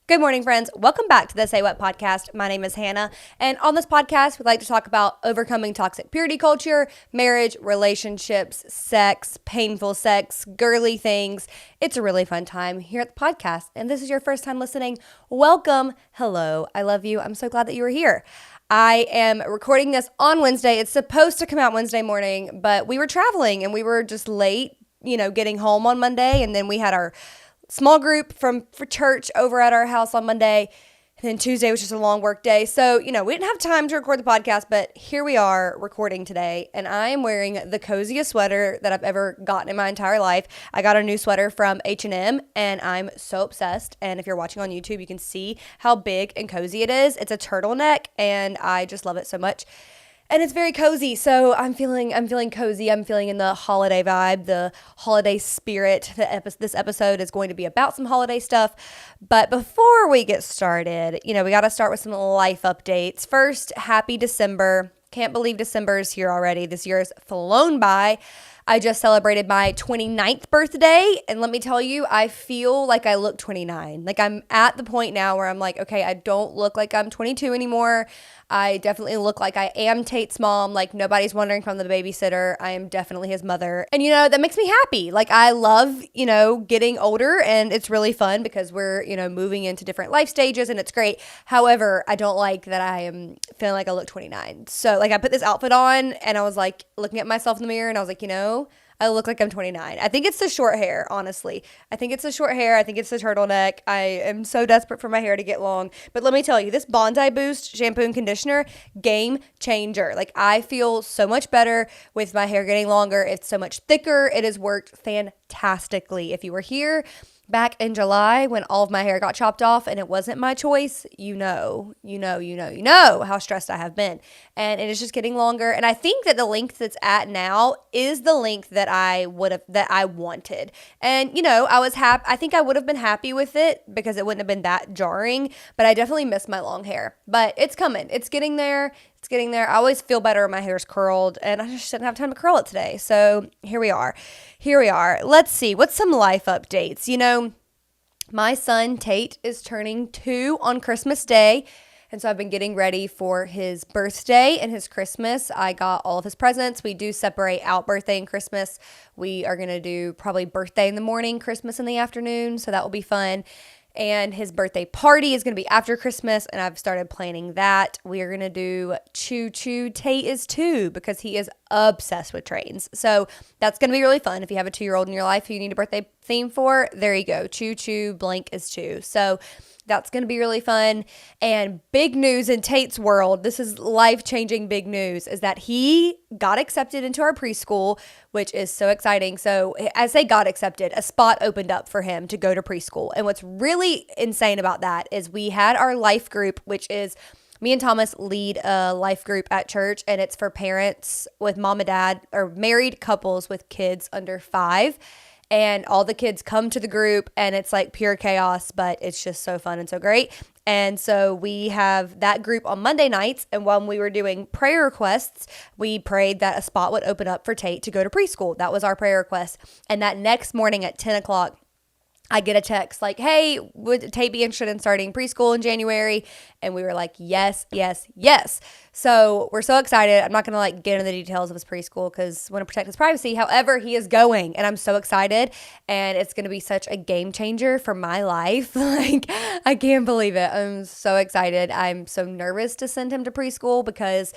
Good morning, friends. Welcome back to the Say What podcast. My name is Hannah, and on this podcast, we like to talk about overcoming toxic purity culture, marriage, relationships, sex, painful sex, girly things. It's a really fun time here at the podcast, and this is your first time listening. Welcome. Hello. I love you. I'm so glad that you are here. I am recording this on Wednesday. It's supposed to come out Wednesday morning, but we were traveling and we were just late, getting home on Monday, and then we had our small group for church over at our house on Monday. And then Tuesday was just a long work day. So, we didn't have time to record the podcast, but here we are recording today. And I am wearing the coziest sweater that I've ever gotten in my entire life. I got a new sweater from H&M and I'm so obsessed. And if you're watching on YouTube, you can see how big and cozy it is. It's a turtleneck and I just love it so much. And it's very cozy, so I'm feeling cozy. I'm feeling in the holiday vibe, the holiday spirit. This episode is going to be about some holiday stuff. But before we get started, we got to start with some life updates. First, happy December. Can't believe December is here already. This year has flown by. I just celebrated my 29th birthday, and let me tell you, I feel like I look 29. Like I'm at the point now where I'm like, okay, I don't look like I'm 22 anymore. I definitely look like I am Tate's mom. Like nobody's wondering if I'm the babysitter. I am definitely his mother. And that makes me happy. Like I love, getting older, and it's really fun because we're, moving into different life stages and it's great. However, I don't like that I am feeling like I look 29. So like I put this outfit on and I was like looking at myself in the mirror and I was like, I look like I'm 29. I think it's the short hair, honestly. I think it's the short hair. I think it's the turtleneck. I am so desperate for my hair to get long. But let me tell you, this Bondi Boost shampoo and conditioner, game changer. Like I feel so much better with my hair getting longer. It's so much thicker. it has worked fantastically. If you were here back in July when all of my hair got chopped off and it wasn't my choice, you know how stressed I have been. And it is just getting longer. And I think that the length that's at now is the length that I wanted. And, I was happy. I think I would have been happy with it because it wouldn't have been that jarring, but I definitely miss my long hair. But it's coming. It's getting there. It's getting there. I always feel better when my hair's curled, and I just didn't have time to curl it today. So here we are. Let's see. What's some life updates? My son Tate is turning 2 on Christmas Day. And so I've been getting ready for his birthday and his Christmas. I got all of his presents. We do separate out birthday and Christmas. We are going to do probably birthday in the morning, Christmas in the afternoon. So that will be fun. And his birthday party is going to be after Christmas, and I've started planning that. We are going to do Choo Choo Tate is 2 because he is obsessed with trains. So that's going to be really fun. If you have a 2-year-old in your life who you need a birthday theme for, there you go. Choo Choo blank is 2. So that's going to be really fun. And big news in Tate's world, this is life-changing big news, is that he got accepted into our preschool, which is so exciting. So as they got accepted, a spot opened up for him to go to preschool. And what's really insane about that is we had our life group, which is me and Thomas lead a life group at church, and it's for parents with mom and dad or married couples with kids under 5. And all the kids come to the group and it's like pure chaos, but it's just so fun and so great. And so we have that group on Monday nights. And when we were doing prayer requests, we prayed that a spot would open up for Tate to go to preschool. That was our prayer request. And that next morning at 10 o'clock, I get a text like, hey, would Tate be interested in starting preschool in January? And we were like, yes, yes, yes. So we're so excited. I'm not going to get into the details of his preschool because I want to protect his privacy. However, he is going and I'm so excited, and it's going to be such a game changer for my life. I can't believe it. I'm so excited. I'm so nervous to send him to preschool because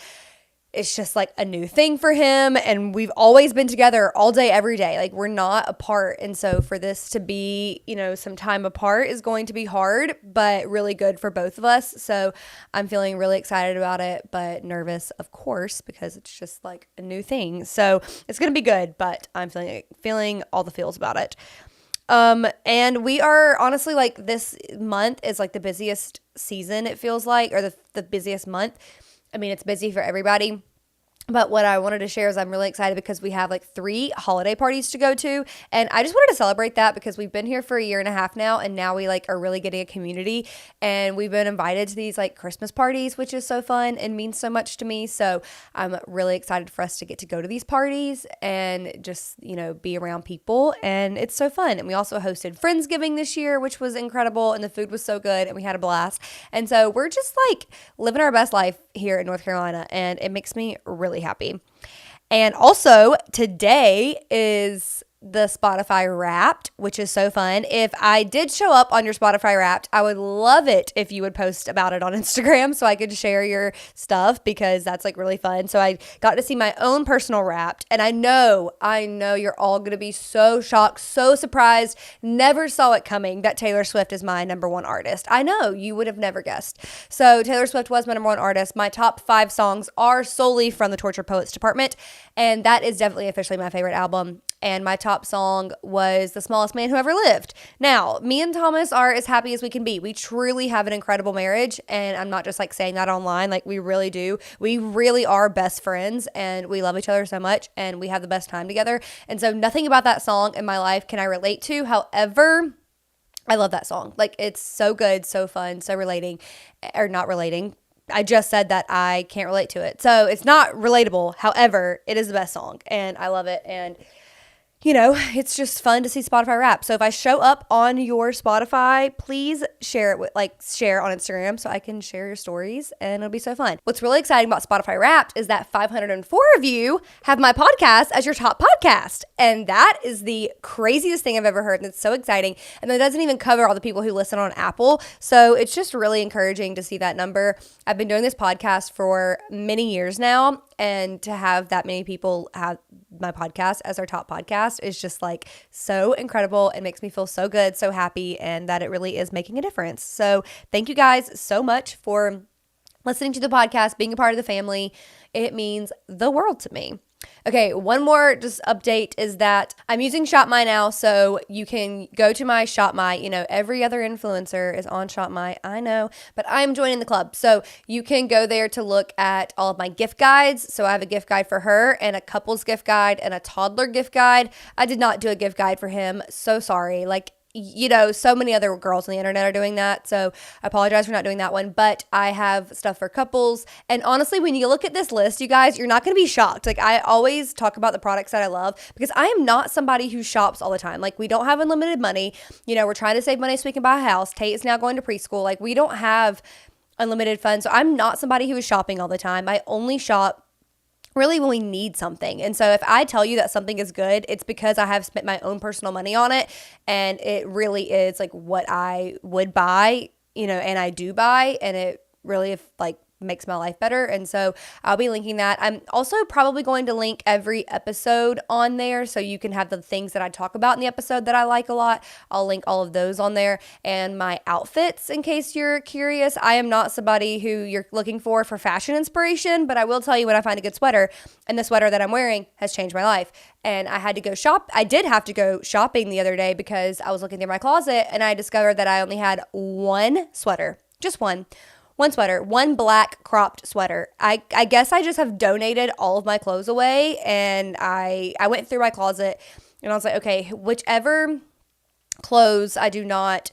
it's just like a new thing for him, and we've always been together all day, every day. Like we're not apart. And so for this to be, some time apart is going to be hard, but really good for both of us. So I'm feeling really excited about it, but nervous, of course, because it's just like a new thing. So it's going to be good, but I'm feeling all the feels about it. And we are honestly this month is the busiest season, it feels like, or the busiest month. I mean, it's busy for everybody, But what I wanted to share is I'm really excited because we have like 3 holiday parties to go to. And I just wanted to celebrate that because we've been here for a year and a half now. And now we like are really getting a community. And we've been invited to these like Christmas parties, which is so fun and means so much to me. So I'm really excited for us to get to go to these parties and just, be around people. And it's so fun. And we also hosted Friendsgiving this year, which was incredible. And the food was so good and we had a blast. And so we're just like living our best life here in North Carolina. And it makes me really happy. And also today is the Spotify Wrapped, which is so fun. If I did show up on your Spotify Wrapped, I would love it if you would post about it on Instagram so I could share your stuff because that's like really fun. So I got to see my own personal Wrapped, and I know you're all going to be so shocked, so surprised, never saw it coming that Taylor Swift is my number 1 artist. I know you would have never guessed. So Taylor Swift was my number 1 artist. My top 5 songs are solely from the Tortured Poets Department, and that is definitely officially my favorite album. And my top song was The Smallest Man Who Ever Lived. Now, me and Thomas are as happy as we can be. We truly have an incredible marriage. And I'm not just like saying that online. Like we really do. We really are best friends and we love each other so much and we have the best time together. And so nothing about that song in my life can I relate to. However, I love that song. Like it's so good, so fun, so relating or not relating. I just said that I can't relate to it. So it's not relatable. However, it is the best song and I love it. And it's just fun to see Spotify Wrapped. So if I show up on your Spotify, please share it share on Instagram so I can share your stories and it'll be so fun. What's really exciting about Spotify Wrapped is that 504 of you have my podcast as your top podcast. And that is the craziest thing I've ever heard. And it's so exciting. And that doesn't even cover all the people who listen on Apple. So it's just really encouraging to see that number. I've been doing this podcast for many years now. And to have that many people have my podcast as our top podcast is just like so incredible. It makes me feel so good, so happy, and that it really is making a difference. So thank you guys so much for listening to the podcast, being a part of the family. It means the world to me. Okay, one more just update is that I'm using ShopMy now, so you can go to my ShopMy. Every other influencer is on ShopMy, I know, but I'm joining the club. So you can go there to look at all of my gift guides. So I have a gift guide for her and a couple's gift guide and a toddler gift guide. I did not do a gift guide for him. So sorry. So many other girls on the internet are doing that. So I apologize for not doing that one, but I have stuff for couples. And honestly, when you look at this list, you guys, you're not going to be shocked. Like I always talk about the products that I love because I am not somebody who shops all the time. Like we don't have unlimited money. We're trying to save money so we can buy a house. Tate is now going to preschool. Like we don't have unlimited funds. So I'm not somebody who is shopping all the time. I only shop really when we need something. And so if I tell you that something is good, it's because I have spent my own personal money on it. And it really is like what I would buy, and I do buy. And it really makes my life better. And so I'll be linking that. I'm also probably going to link every episode on there so you can have the things that I talk about in the episode that I like a lot. I'll link all of those on there and my outfits in case you're curious. I am not somebody who you're looking for fashion inspiration, but I will tell you when I find a good sweater, and the sweater that I'm wearing has changed my life. And I had to go shop. I did have to go shopping the other day because I was looking through my closet and I discovered that I only had one sweater, just one sweater, one black cropped sweater. I guess I just have donated all of my clothes away, and I went through my closet and I was like, okay, whichever clothes I do not,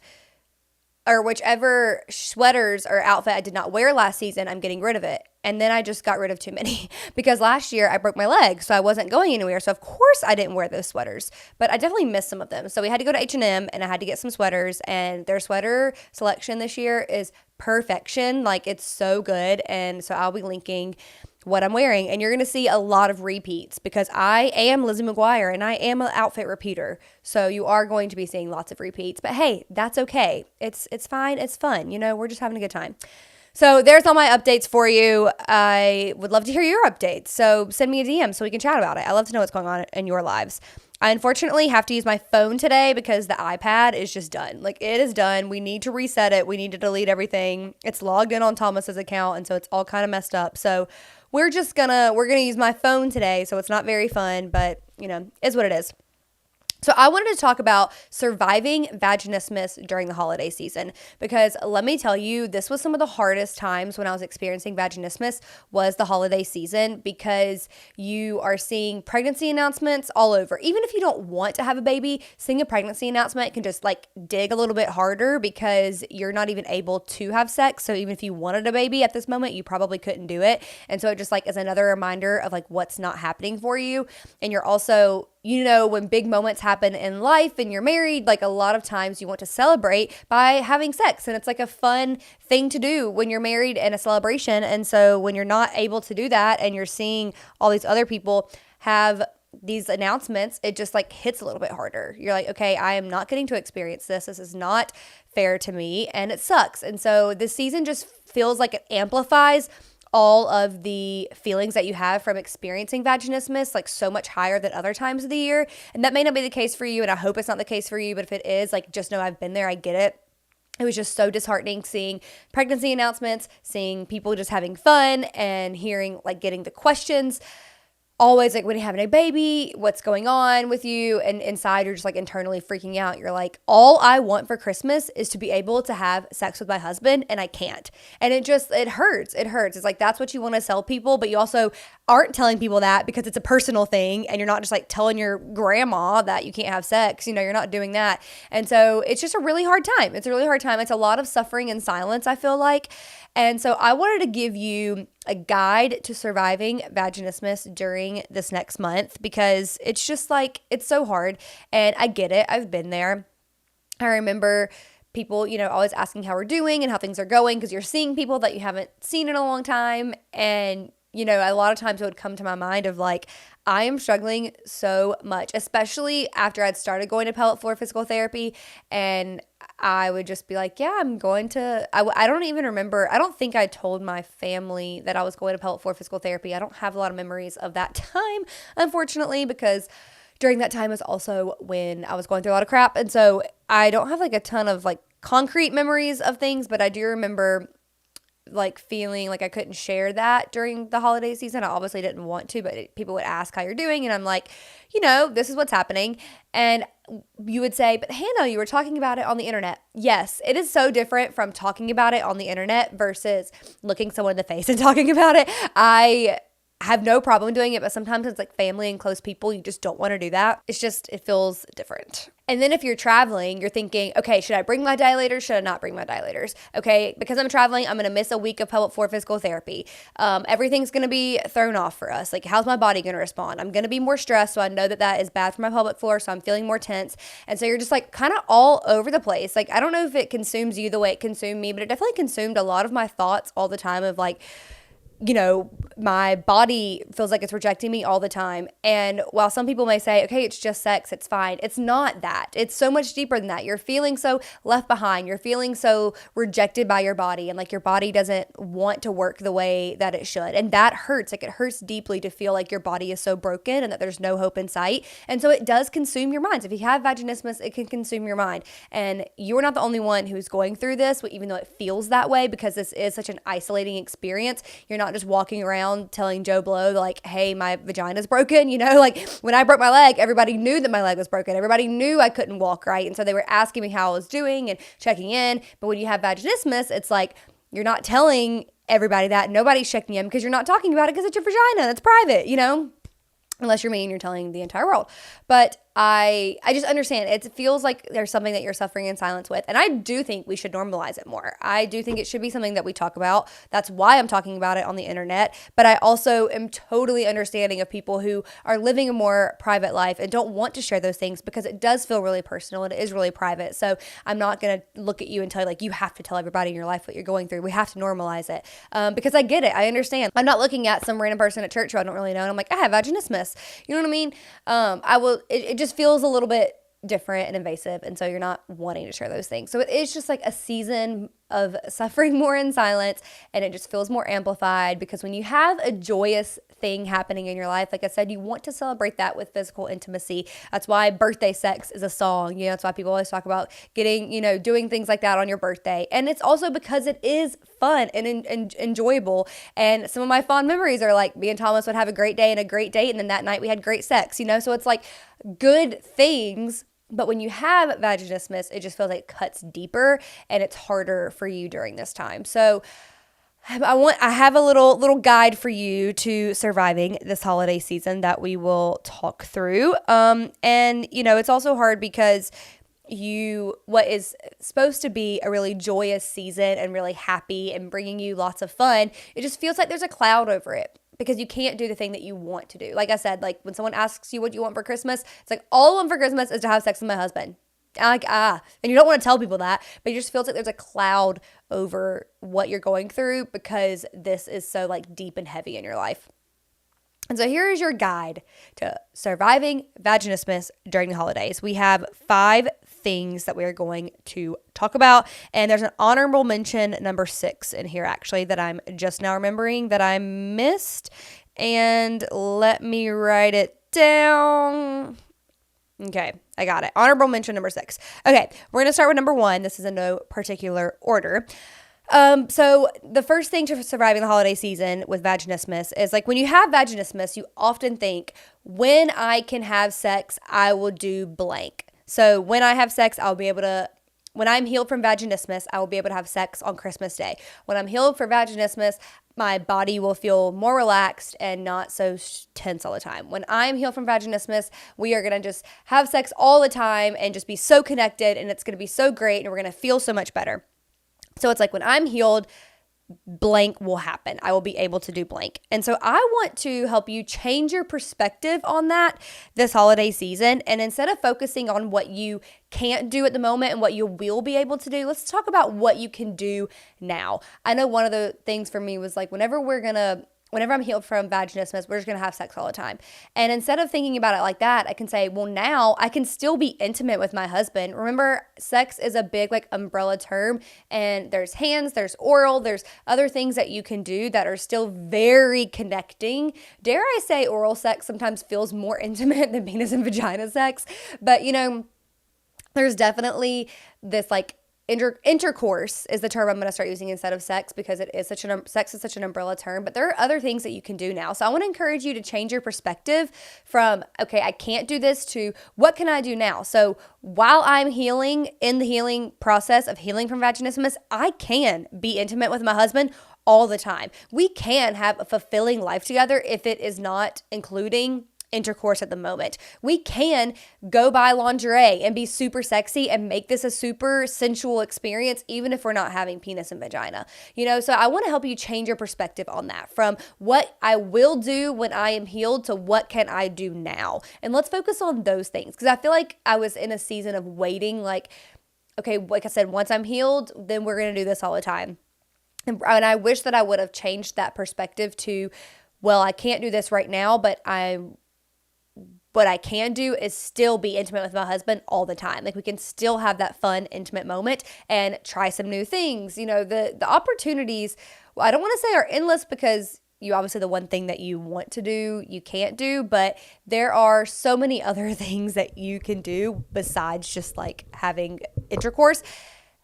or whichever sweaters or outfit I did not wear last season, I'm getting rid of it. And then I just got rid of too many because last year I broke my leg, so I wasn't going anywhere. So of course I didn't wear those sweaters, but I definitely missed some of them. So we had to go to H&M and I had to get some sweaters, and their sweater selection this year is perfection. Like it's so good. And so I'll be linking what I'm wearing, and you're going to see a lot of repeats because I am Lizzie McGuire and I am an outfit repeater. So you are going to be seeing lots of repeats, but hey, that's okay. It's fine. It's fun. We're just having a good time. So there's all my updates for you. I would love to hear your updates. So send me a DM so we can chat about it. I love to know what's going on in your lives. I unfortunately have to use my phone today because the iPad is just done. Like it is done. We need to reset it. We need to delete everything. It's logged in on Thomas's account, and so it's all kind of messed up. So we're gonna use my phone today. So it's not very fun, but is what it is. So I wanted to talk about surviving vaginismus during the holiday season, because let me tell you, this was some of the hardest times when I was experiencing vaginismus was the holiday season, because you are seeing pregnancy announcements all over. Even if you don't want to have a baby, seeing a pregnancy announcement can just like dig a little bit harder because you're not even able to have sex. So even if you wanted a baby at this moment, you probably couldn't do it. And so it just like is another reminder of like what's not happening for you. And you're also, when big moments happen in life and you're married, like a lot of times you want to celebrate by having sex. And it's like a fun thing to do when you're married and a celebration. And so when you're not able to do that and you're seeing all these other people have these announcements, it just like hits a little bit harder. You're like, okay, I am not getting to experience this. This is not fair to me and it sucks. And so this season just feels like it amplifies all of the feelings that you have from experiencing vaginismus, like so much higher than other times of the year. And that may not be the case for you, and I hope it's not the case for you, but if it is, like just know I've been there, I get it. It was just so disheartening seeing pregnancy announcements, seeing people just having fun and hearing, like getting the questions. Always like, when you're having a baby, what's going on with you? And inside you're just like internally freaking out. You're like, all I want for Christmas is to be able to have sex with my husband and I can't. And it hurts. It hurts. It's like, that's what you want to sell people, but you also aren't telling people that because it's a personal thing and you're not just like telling your grandma that you can't have sex. You're not doing that. And so it's just a really hard time. It's a really hard time. It's a lot of suffering and silence, I feel like. And so I wanted to give you a guide to surviving vaginismus during this next month, because it's just like, it's so hard. And I get it. I've been there. I remember people, always asking how we're doing and how things are going, because you're seeing people that you haven't seen in a long time. And, a lot of times it would come to my mind of like, I am struggling so much, especially after I'd started going to pellet floor physical therapy. And I would just be like, yeah, I'm going to, I don't even remember. I don't think I told my family that I was going to pellet floor physical therapy. I don't have a lot of memories of that time, unfortunately, because during that time was also when I was going through a lot of crap. And so I don't have like a ton of like concrete memories of things, but I do remember like feeling like I couldn't share that during the holiday season. I obviously didn't want to, but people would ask how you're doing. And I'm like, this is what's happening. And you would say, but Hannah, you were talking about it on the internet. Yes, it is so different from talking about it on the internet versus looking someone in the face and talking about it. I have no problem doing it, but sometimes it's like family and close people, you just don't want to do that. It feels different. And then if you're traveling, you're thinking, okay, should I bring my dilators? Should I not bring my dilators? Okay, because I'm traveling, I'm going to miss a week of pellet floor physical therapy. Everything's going to be thrown off for us. Like, how's my body going to respond? I'm going to be more stressed, so I know that is bad for my pelvic floor, so I'm feeling more tense. And so you're just like kind of all over the place. Like, I don't know if it consumes you the way it consumed me, but it definitely consumed a lot of my thoughts all the time of like, my body feels like it's rejecting me all the time. And while some people may say, okay, it's just sex, it's fine, it's not that. It's so much deeper than that. You're feeling so left behind. You're feeling so rejected by your body, and like your body doesn't want to work the way that it should. And that hurts. Like, it hurts deeply to feel like your body is so broken and that there's no hope in sight. And so it does consume your mind. So if you have vaginismus, it can consume your mind. And you're not the only one who's going through this, even though it feels that way, because this is such an isolating experience. You're not just walking around telling Joe Blow like, hey, my vagina's broken. Like when I broke my leg, everybody knew that my leg was broken. Everybody knew I couldn't walk right. And so they were asking me how I was doing and checking in. But when you have vaginismus, it's like, you're not telling everybody that. Nobody's checking in because you're not talking about it because it's your vagina. That's private, unless you're me and you're telling the entire world. But I just understand. It feels like there's something that you're suffering in silence with. And I do think we should normalize it more. I do think it should be something that we talk about. That's why I'm talking about it on the internet. But I also am totally understanding of people who are living a more private life and don't want to share those things because it does feel really personal and it is really private. So I'm not going to look at you and tell you like, you have to tell everybody in your life what you're going through. We have to normalize it because I get it. I understand. I'm not looking at some random person at church who I don't really know and I'm like, I have vaginismus. You know what I mean? It just feels a little bit different and invasive, and so you're not wanting to share those things. So it is just like a season of suffering more in silence, and it just feels more amplified because when you have a joyous thing happening in your life, like I said, you want to celebrate that with physical intimacy. That's why birthday sex is a song. That's why people always talk about getting, doing things like that on your birthday. And it's also because it is fun and enjoyable. And some of my fond memories are like me and Thomas would have a great day and a great date, and then that night we had great sex, so it's like good things. But when you have vaginismus, it just feels like it cuts deeper and it's harder for you during this time. So I have a little guide for you to surviving this holiday season that we will talk through. And it's also hard because what is supposed to be a really joyous season and really happy and bringing you lots of fun, it just feels like there's a cloud over it because you can't do the thing that you want to do. Like I said, like when someone asks you what you want for Christmas, it's like all I want for Christmas is to have sex with my husband. Like, and you don't want to tell people that, but it just feels like there's a cloud over what you're going through because this is so like deep and heavy in your life. And so here is your guide to surviving vaginismus during the holidays. We have 5 things that we are going to talk about, and there's an honorable mention number 6 in here actually that I'm just now remembering that I missed, and let me write it down. Okay, I got it. Honorable mention number 6. Okay, we're going to start with number 1. This is in no particular order. So the first thing to surviving the holiday season with vaginismus is like when you have vaginismus, you often think when I can have sex, I will do blank. So when I have sex, when I'm healed from vaginismus, I will be able to have sex on Christmas Day. When I'm healed from vaginismus, my body will feel more relaxed and not so tense all the time. When I'm healed from vaginismus, we are going to just have sex all the time and just be so connected, and it's going to be so great, and we're going to feel so much better. So it's like when I'm healed, blank will happen. I will be able to do blank. And so I want to help you change your perspective on that this holiday season. And instead of focusing on what you can't do at the moment and what you will be able to do, let's talk about what you can do now. I know one of the things for me was like whenever I'm healed from vaginismus, we're just going to have sex all the time. And instead of thinking about it like that, I can say, well, now I can still be intimate with my husband. Remember, sex is a big like umbrella term, and there's hands, there's oral, there's other things that you can do that are still very connecting. Dare I say oral sex sometimes feels more intimate than penis and vagina sex. But, there's definitely this like intercourse is the term I'm going to start using instead of sex because sex is such an umbrella term, but there are other things that you can do now. So I want to encourage you to change your perspective from, okay, I can't do this to what can I do now? So while I'm healing in the healing process of healing from vaginismus, I can be intimate with my husband all the time. We can have a fulfilling life together if it is not including intercourse at the moment. We can go buy lingerie and be super sexy and make this a super sensual experience, even if we're not having penis and vagina. So I want to help you change your perspective on that from what I will do when I am healed to what can I do now. And let's focus on those things because I feel like I was in a season of waiting, like, okay, like I said, once I'm healed, then we're going to do this all the time. And I wish that I would have changed that perspective to, well, I can't do this right now, but what I can do is still be intimate with my husband all the time. Like we can still have that fun, intimate moment and try some new things. The opportunities, I don't want to say are endless because obviously the one thing that you want to do, you can't do, but there are so many other things that you can do besides just like having intercourse.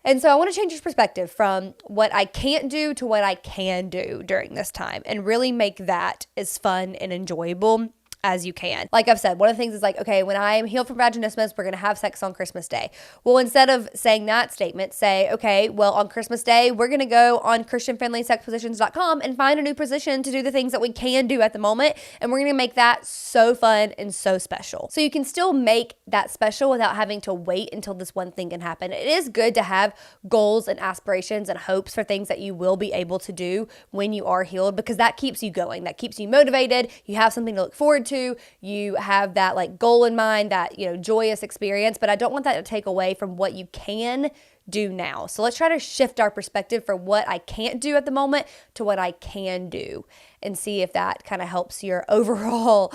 And so I want to change your perspective from what I can't do to what I can do during this time and really make that as fun and enjoyable as you can. Like I've said, one of the things is like, okay, when I'm healed from vaginismus, we're going to have sex on Christmas Day. Well, instead of saying that statement, say, okay, well, on Christmas Day, we're going to go on christianfriendlysexpositions.com and find a new position to do the things that we can do at the moment. And we're going to make that so fun and so special. So you can still make that special without having to wait until this one thing can happen. It is good to have goals and aspirations and hopes for things that you will be able to do when you are healed because that keeps you going. That keeps you motivated. You have something to look forward to. You have that like goal in mind, that, joyous experience, but I don't want that to take away from what you can do now. So let's try to shift our perspective from what I can't do at the moment to what I can do and see if that kind of helps your overall,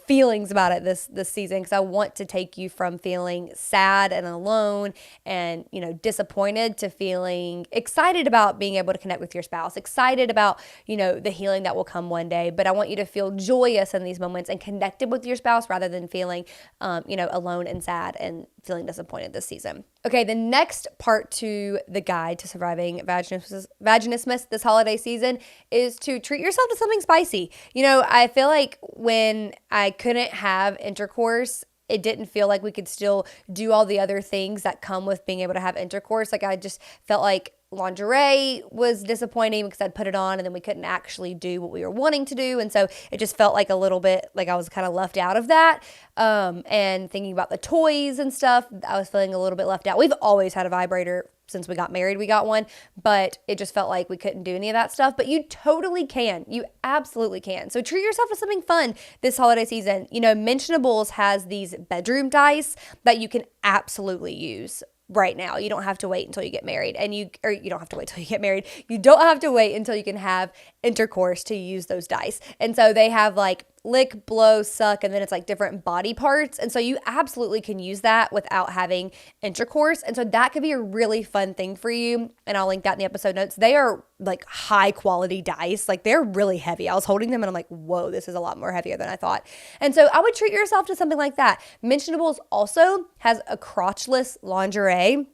feelings about it this season. Because I want to take you from feeling sad and alone and, disappointed to feeling excited about being able to connect with your spouse, excited about, the healing that will come one day. But I want you to feel joyous in these moments and connected with your spouse rather than feeling, alone and sad and feeling disappointed this season. Okay, the next part to the guide to surviving vaginismus this holiday season is to treat yourself to something spicy. I feel like when I couldn't have intercourse it didn't feel like we could still do all the other things that come with being able to have intercourse. Like I just felt like lingerie was disappointing because I'd put it on and then we couldn't actually do what we were wanting to do. And so it just felt like a little bit like I was kind of left out of that. And thinking about the toys and stuff, I was feeling a little bit left out. We've always had a vibrator. Since we got married, we got one, but it just felt like we couldn't do any of that stuff. But you totally can. You absolutely can. So treat yourself to something fun this holiday season. Mentionables has these bedroom dice that you can absolutely use right now. You don't have to wait until you get married, you don't have to wait till you get married. You don't have to wait until you can have intercourse to use those dice. And so they have like lick, blow, suck, and then it's like different body parts. And so you absolutely can use that without having intercourse. And so that could be a really fun thing for you. And I'll link that in the episode notes. They are like high quality dice. Like they're really heavy. I was holding them and I'm like, whoa, this is a lot more heavier than I thought. And so I would treat yourself to something like that. Mentionables also has a crotchless lingerie.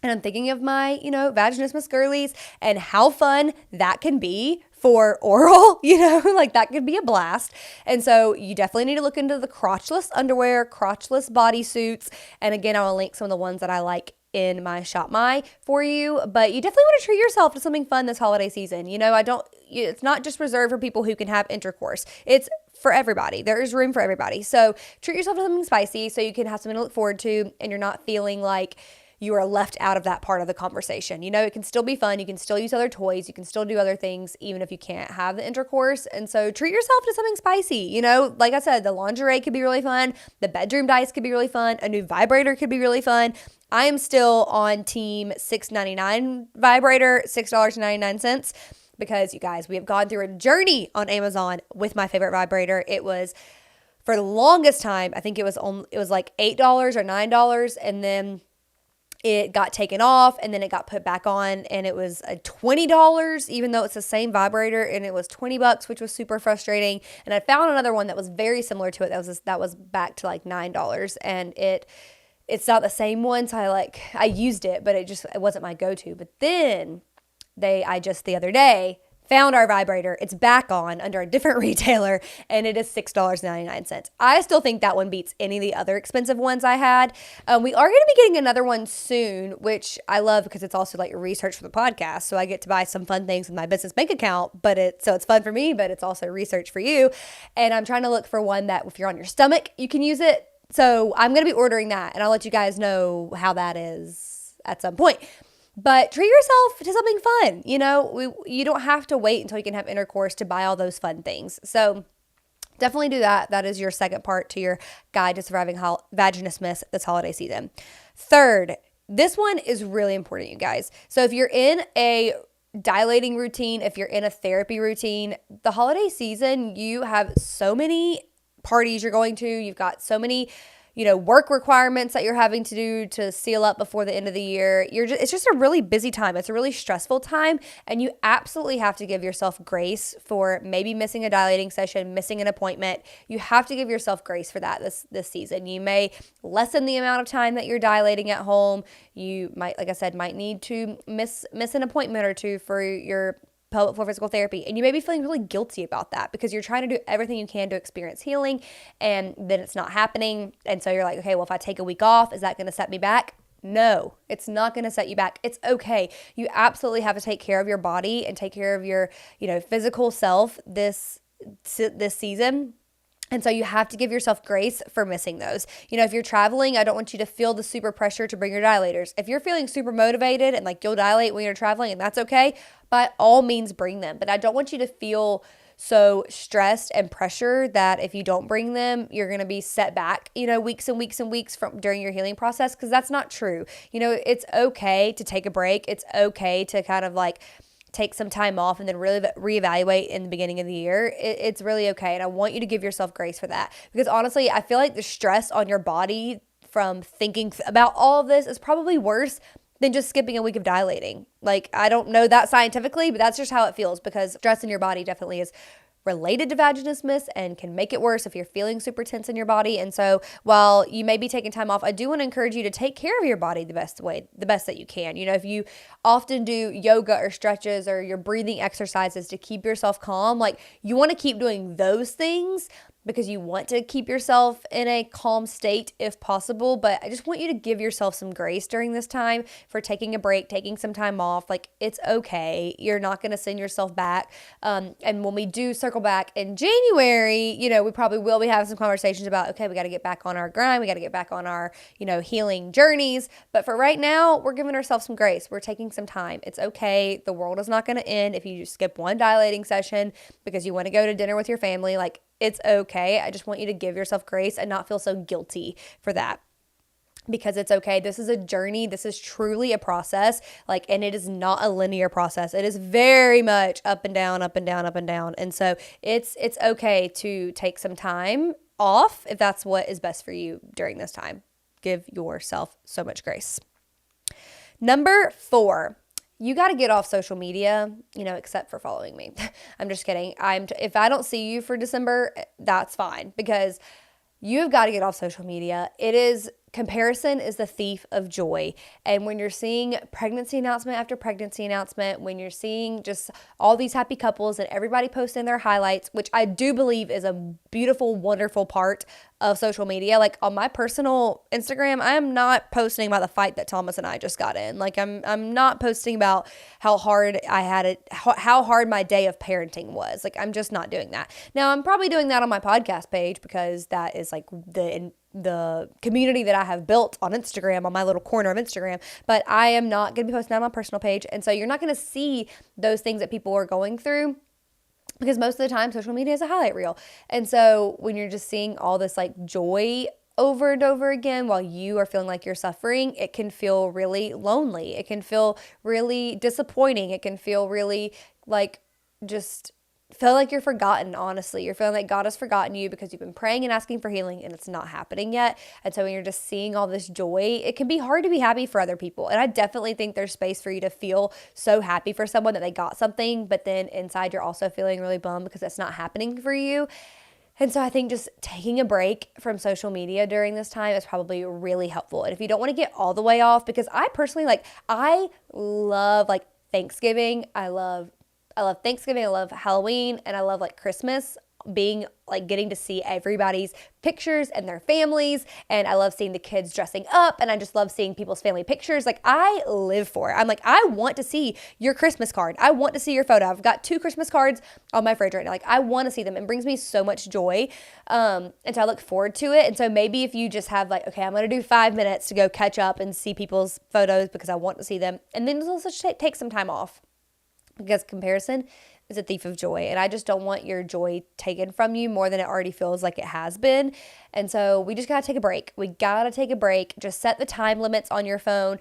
And I'm thinking of my, Vaginismus girlies and how fun that can be for oral, like that could be a blast. And so you definitely need to look into the crotchless underwear, crotchless bodysuits. And again, I will link some of the ones that I like in my ShopMy for you. But you definitely want to treat yourself to something fun this holiday season. It's not just reserved for people who can have intercourse. It's for everybody. There is room for everybody. So treat yourself to something spicy so you can have something to look forward to and you're not feeling like you are left out of that part of the conversation. It can still be fun. You can still use other toys. You can still do other things, even if you can't have the intercourse. And so treat yourself to something spicy. Like I said, the lingerie could be really fun. The bedroom dice could be really fun. A new vibrator could be really fun. I am still on team $6.99 vibrator, $6.99. Because you guys, we have gone through a journey on Amazon with my favorite vibrator. It was, for the longest time, I think it was like $8 or $9. And then it got taken off and then it got put back on and it was $20, even though it's the same vibrator, and it was $20, which was super frustrating. And I found another one that was very similar to it. That was back to like $9, and it's not the same one. So I used it, but it wasn't my go-to. But then I just the other day found our vibrator. It's back on under a different retailer, and it is $6.99. I still think that one beats any of the other expensive ones I had. We are going to be getting another one soon, which I love because it's also like research for the podcast. So I get to buy some fun things with my business bank account, so it's fun for me, but it's also research for you. And I'm trying to look for one that if you're on your stomach, you can use it. So I'm going to be ordering that, and I'll let you guys know how that is at some point. But treat yourself to something fun. You don't have to wait until you can have intercourse to buy all those fun things. So definitely do that. That is your second part to your guide to surviving vaginismus this holiday season. Third, this one is really important, you guys. So if you're in a dilating routine, if you're in a therapy routine, the holiday season, you have so many parties you're going to. You've got so many work requirements that you're having to do to seal up before the end of the year. It's just a really busy time. It's a really stressful time, and you absolutely have to give yourself grace for maybe missing a dilating session, missing an appointment. You have to give yourself grace for that this season. You may lessen the amount of time that you're dilating at home. You might, like I said, need to miss an appointment or two for your pelvic floor physical therapy, and you may be feeling really guilty about that because you're trying to do everything you can to experience healing, and then it's not happening. And so you're like, okay, well, if I take a week off, is that going to set me back? No, it's not going to set you back. It's okay. You absolutely have to take care of your body and take care of your, physical self this season. And so you have to give yourself grace for missing those. If you're traveling, I don't want you to feel the super pressure to bring your dilators. If you're feeling super motivated and like you'll dilate when you're traveling, and that's okay, by all means bring them. But I don't want you to feel so stressed and pressure that if you don't bring them, you're going to be set back, weeks and weeks and weeks during your healing process, because that's not true. It's okay to take a break. It's okay to kind of like take some time off and then really reevaluate in the beginning of the year. It's really okay. And I want you to give yourself grace for that, because honestly, I feel like the stress on your body from thinking about all of this is probably worse than just skipping a week of dilating. Like, I don't know that scientifically, but that's just how it feels, because stress in your body definitely is related to vaginismus and can make it worse if you're feeling super tense in your body. And so while you may be taking time off, I do want to encourage you to take care of your body the best that you can. If you often do yoga or stretches or your breathing exercises to keep yourself calm, like, you want to keep doing those things, because you want to keep yourself in a calm state if possible. But I just want you to give yourself some grace during this time for taking a break, taking some time off. Like, it's okay. You're not going to send yourself back. And when we do circle back in January, you know, we probably will be having some conversations about, okay, we got to get back on our grind. We got to get back on our, you know, healing journeys. But for right now, we're giving ourselves some grace. We're taking some time. It's okay. The world is not going to end if you just skip one dilating session because you want to go to dinner with your family. Like, it's okay. I just want you to give yourself grace and not feel so guilty for that, because it's okay. This is a journey. This is truly a process. Like, and it is not a linear process. It is very much up and down, up and down, up and down. And so it's okay to take some time off if that's what is best for you during this time. Give yourself so much grace. Number 4. You got to get off social media, you know, except for following me. I'm just kidding. If I don't see you for December, that's fine, because you've got to get off social media. Comparison is the thief of joy. And when you're seeing pregnancy announcement after pregnancy announcement, when you're seeing just all these happy couples and everybody posting their highlights, which I do believe is a beautiful, wonderful part of social media. Like, on my personal Instagram, I am not posting about the fight that Thomas and I just got in. Like, I'm not posting about how hard I had it, how hard my day of parenting was. Like, I'm just not doing that. Now, I'm probably doing that on my podcast page because that is like the community that I have built on Instagram, on my little corner of Instagram, but I am not going to be posting that on my personal page. And so you're not going to see those things that people are going through, because most of the time social media is a highlight reel. And so when you're just seeing all this like joy over and over again while you are feeling like you're suffering, it can feel really lonely. It can feel really disappointing. It can feel really like just feel like you're forgotten, honestly. You're feeling like God has forgotten you because you've been praying and asking for healing and it's not happening yet. And so when you're just seeing all this joy, it can be hard to be happy for other people. And I definitely think there's space for you to feel so happy for someone that they got something, but then inside you're also feeling really bummed because it's not happening for you. And so I think just taking a break from social media during this time is probably really helpful. And if you don't want to get all the way off, because I personally, I love Thanksgiving. I love Thanksgiving, I love Halloween, and I love Christmas, being getting to see everybody's pictures and their families, and I love seeing the kids dressing up, and I just love seeing people's family pictures. I live for it. I'm I want to see your Christmas card. I want to see your photo. I've got 2 Christmas cards on my fridge right now. I want to see them. It brings me so much joy, and so I look forward to it. And so maybe if you just have okay, I'm going to do 5 minutes to go catch up and see people's photos because I want to see them, and then also take some time off. Because comparison is a thief of joy. And I just don't want your joy taken from you more than it already feels like it has been. And so we just got to take a break. We got to take a break. Just set the time limits on your phone.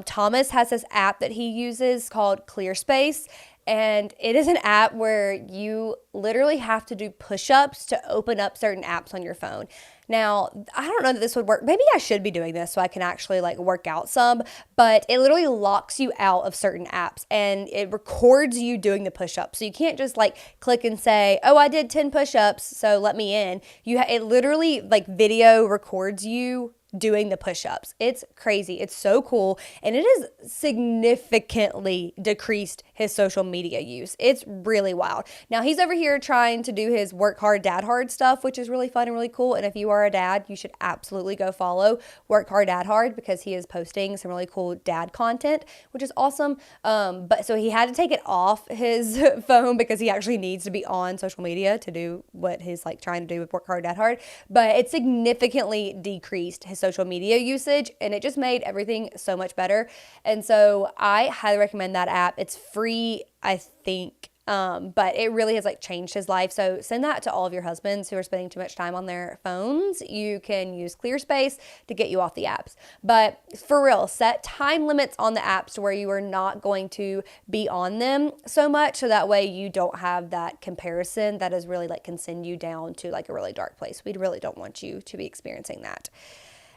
Thomas has this app that he uses called ClearSpace. And it is an app where you literally have to do push-ups to open up certain apps on your phone. Now, I don't know that this would work. Maybe I should be doing this so I can actually work out some, but it literally locks you out of certain apps and it records you doing the push-ups. So you can't just click and say, oh, I did 10 push-ups, so let me in. It literally video records you doing the push-ups. It's crazy. It's so cool. And it has significantly decreased his social media use. It's really wild. Now he's over here trying to do his work hard, dad hard stuff, which is really fun and really cool. And if you are a dad, you should absolutely go follow Work Hard, Dad Hard, because he is posting some really cool dad content, which is awesome. But so he had to take it off his phone because he actually needs to be on social media to do what he's trying to do with Work Hard, Dad Hard. But it significantly decreased his social media usage, and it just made everything so much better. And so I highly recommend that app. It's free, I think, but it really has changed his life. So send that to all of your husbands who are spending too much time on their phones. You can use ClearSpace to get you off the apps. But for real, set time limits on the apps to where you are not going to be on them so much, so that way you don't have that comparison that is really can send you down to a really dark place. We really don't want you to be experiencing that.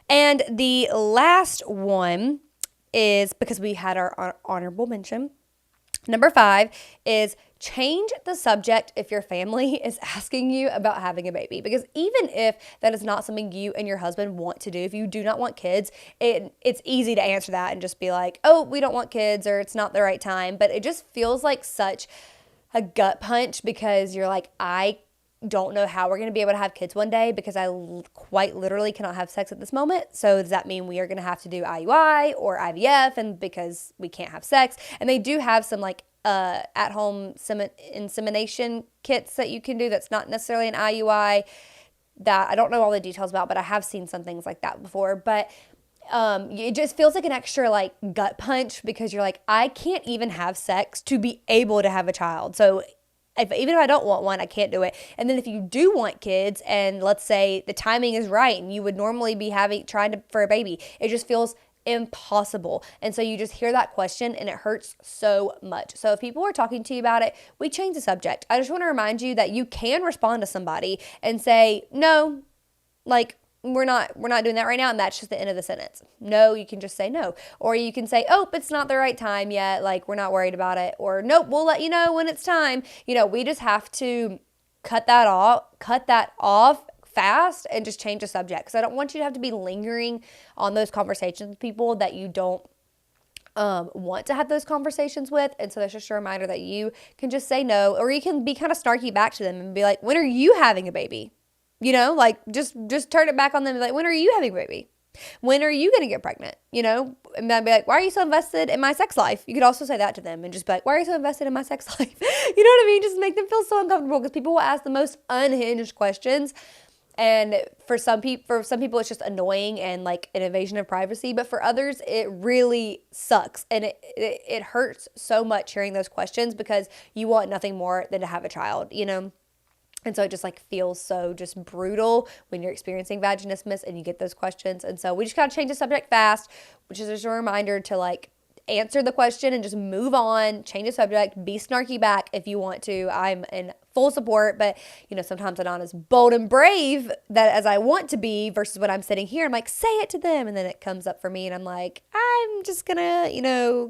And the last one is, because we had our honorable mention, number 5 is change the subject if your family is asking you about having a baby. Because even if that is not something you and your husband want to do, if you do not want kids, it's easy to answer that and just be oh, we don't want kids, or it's not the right time. But it just feels like such a gut punch, because you're don't know how we're going to be able to have kids one day because I quite literally cannot have sex at this moment. So does that mean we are going to have to do IUI or IVF and because we can't have sex? And they do have some like at-home insemination kits that you can do that's not necessarily an IUI that I don't know all the details about, but I have seen some things like that before. But it just feels like an extra like gut punch because you're like, I can't even have sex to be able to have a child. So even if I don't want one, I can't do it. And then if you do want kids and let's say the timing is right and you would normally be trying for a baby, it just feels impossible. And so you just hear that question and it hurts so much. So if people are talking to you about it, we change the subject. I just want to remind you that you can respond to somebody and say, no, like, we're not doing that right now, and that's just the end of the sentence. No, you can just say no. Or you can say, oh, it's not the right time yet, like we're not worried about it. Or nope, we'll let you know when it's time. We just have to cut that off fast and just change the subject. Because I don't want you to have to be lingering on those conversations with people that you don't want to have those conversations with. And so that's just a reminder that you can just say no, or you can be kind of snarky back to them and be like, when are you having a baby? Like just turn it back on them. Like, when are you having a baby? When are you going to get pregnant? And I'd be like, why are you so invested in my sex life? You could also say that to them and just be like, why are you so invested in my sex life? You know what I mean? Just make them feel so uncomfortable because people will ask the most unhinged questions. And for some people, it's just annoying and like an invasion of privacy. But for others, it really sucks. And it hurts so much hearing those questions because you want nothing more than to have a child, And so it just like feels so just brutal when you're experiencing vaginismus and you get those questions. And so we just gotta change the subject fast, which is just a reminder to like answer the question and just move on, change the subject, be snarky back if you want to. I'm in full support, but sometimes I'm not as bold and brave that as I want to be versus when I'm sitting here, I'm like, say it to them. And then it comes up for me and I'm like, I'm just gonna,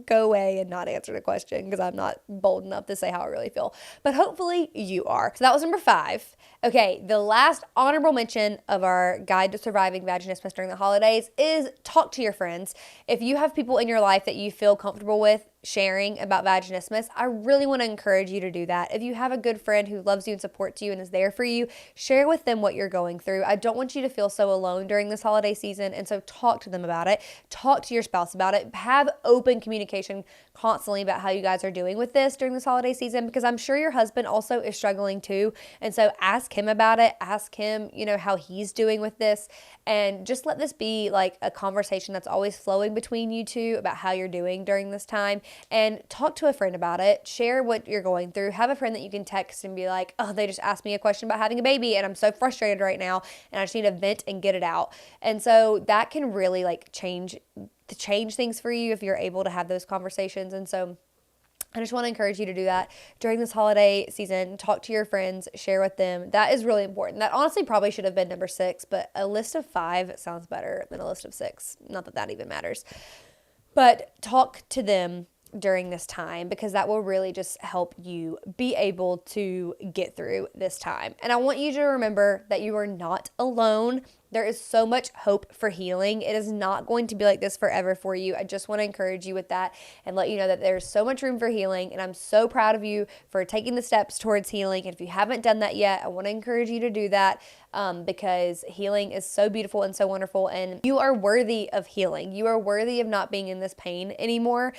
go away and not answer the question because I'm not bold enough to say how I really feel. But hopefully you are. So that was number 5. Okay, the last honorable mention of our guide to surviving vaginismus during the holidays is talk to your friends. If you have people in your life that you feel comfortable with sharing about vaginismus, I really want to encourage you to do that. If you have a good friend who loves you and supports you and is there for you, share with them what you're going through. I don't want you to feel so alone during this holiday season, and so talk to them about it. Talk to your spouse about it. Have open communication constantly about how you guys are doing with this during this holiday season, because I'm sure your husband also is struggling too, and so ask him about it. Ask him, how he's doing with this, and just let this be like a conversation that's always flowing between you two about how you're doing during this time. And talk to a friend about it. Share what you're going through. Have a friend that you can text and be like, oh, they just asked me a question about having a baby and I'm so frustrated right now and I just need to vent and get it out. And so that can really like change things for you if you're able to have those conversations. And so I just want to encourage you to do that during this holiday season. Talk to your friends, share with them. That is really important. That honestly probably should have been number 6, but a list of 5 sounds better than a list of 6. Not that that even matters. But talk to them during this time, because that will really just help you be able to get through this time. And I want you to remember that you are not alone. There is so much hope for healing. It is not going to be like this forever for you. I just want to encourage you with that and let you know that there's so much room for healing. And I'm so proud of you for taking the steps towards healing. And if you haven't done that yet, I want to encourage you to do that because healing is so beautiful and so wonderful. And you are worthy of healing. You are worthy of not being in this pain anymore.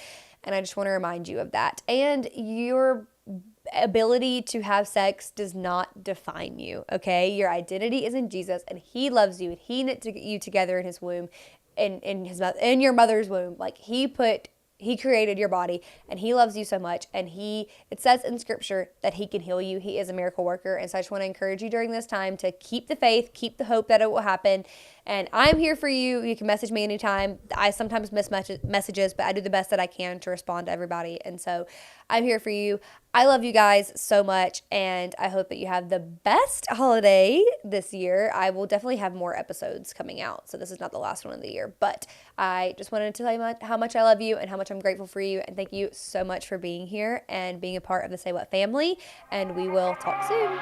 And I just want to remind you of that. And your ability to have sex does not define you, okay? Your identity is in Jesus, and He loves you, and He knit you together in His womb, in your mother's womb. Like He created your body, and He loves you so much. And it says in Scripture that He can heal you. He is a miracle worker. And so I just want to encourage you during this time to keep the faith, keep the hope that it will happen. And I'm here for you. You can message me anytime. I sometimes miss messages, but I do the best that I can to respond to everybody. And so I'm here for you. I love you guys so much, and I hope that you have the best holiday this year. I will definitely have more episodes coming out, so this is not the last one of the year. But I just wanted to tell you how much I love you and how much I'm grateful for you. And thank you so much for being here and being a part of the Say What family. And we will talk soon.